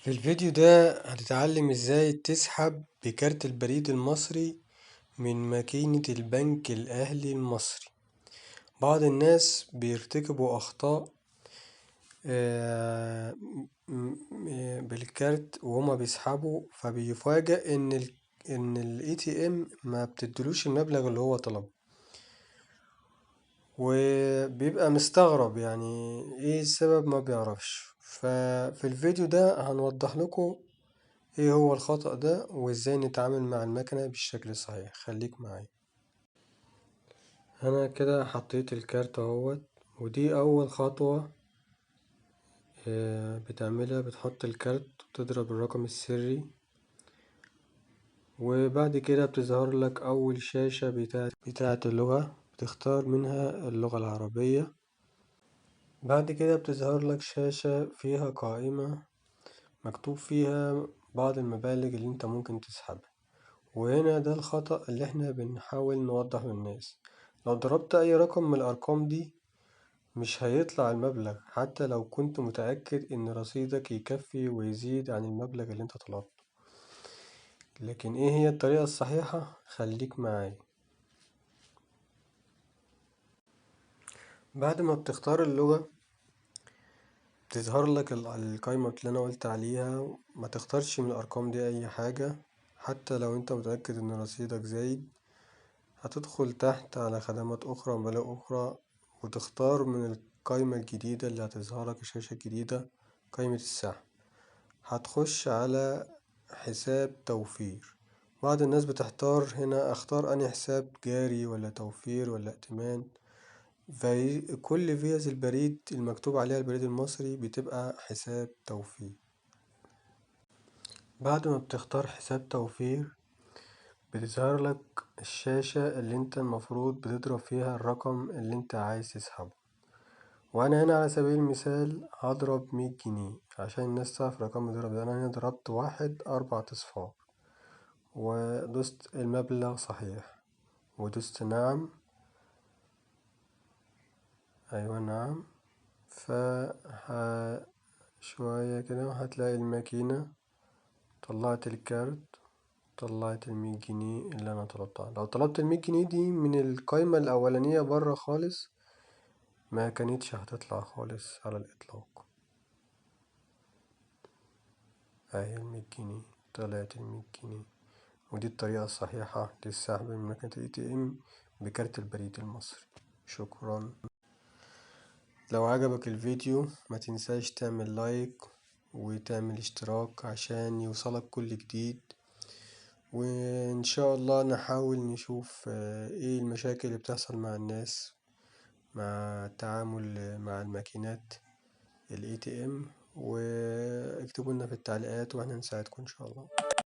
في الفيديو ده هتتعلم ازاي تسحب بكارت البريد المصري من ماكينة البنك الأهلي المصري. بعض الناس بيرتكبوا أخطاء آه، بالكارت وهما بيسحبوا، فبيفاجأ إن ال ATM ما بتدلوش المبلغ اللي هو طلبه، وبيبقى مستغرب يعني ايه السبب، ما بيعرفش. ففي الفيديو ده هنوضح لكم ايه هو الخطأ ده وازاي نتعامل مع المكنة بالشكل الصحيح. خليك معايا. انا كده حطيت الكارت اهوت، ودي اول خطوة بتعملها. بتحط الكارت وتضرب الرقم السري، وبعد كده بتظهر لك اول شاشة بتاعة اللغة، بتختار منها اللغة العربية. بعد كده بتظهر لك شاشة فيها قائمة مكتوب فيها بعض المبالغ اللي انت ممكن تسحبها. وهنا ده الخطأ اللي احنا بنحاول نوضحه للناس. لو ضربت اي رقم من الارقام دي مش هيطلع المبلغ، حتى لو كنت متأكد ان رصيدك يكفي ويزيد عن المبلغ اللي انت طلبته. لكن ايه هي الطريقة الصحيحة؟ خليك معايا. بعد ما بتختار اللغة بتظهر لك القايمة اللي انا قلت عليها. ما تختارش من الارقام دي اي حاجة، حتى لو انت متأكد ان رصيدك زايد. هتدخل تحت على خدمات أخرى وملاء أخرى، وتختار من القايمة الجديدة اللي هتظهرلك الشاشة الجديدة قايمة السحب. هتخش على حساب توفير. بعض الناس بتحتار هنا، اختار انهي حساب، جاري ولا توفير ولا ائتمان. كل فيز البريد المكتوب عليها البريد المصري بتبقى حساب توفير. بعد ما بتختار حساب توفير بتظهر لك الشاشة اللي انت المفروض بتضرب فيها الرقم اللي انت عايز تسحبه. وانا هنا على سبيل المثال هضرب 100 جنيه عشان الناس تعرف رقم الضرب ده. انا هنا ضربت 1 4 اصفار ودوست المبلغ صحيح ودوست نعم. ايوه نعم. ف شوية كده هتلاقي الماكينة طلعت الكارت، طلعت ال100 جنيه اللي انا طلبتها. لو طلبت ال100 جنيه دي من القايمة الاولانية برا خالص ما كانتش هتطلع خالص على الإطلاق. أهي ال100 جنيه، طلعت ال100 جنيه. ودي الطريقة الصحيحة للسحب من مكنة ال ATM بكارت البريد المصري. شكرا. لو عجبك الفيديو ما تنساش تعمل لايك وتعمل اشتراك عشان يوصلك كل جديد. وإن شاء الله نحاول نشوف ايه المشاكل اللي بتحصل مع الناس مع التعامل مع الماكينات ال ATM، واكتبوا لنا في التعليقات واحنا نساعدكم ان شاء الله.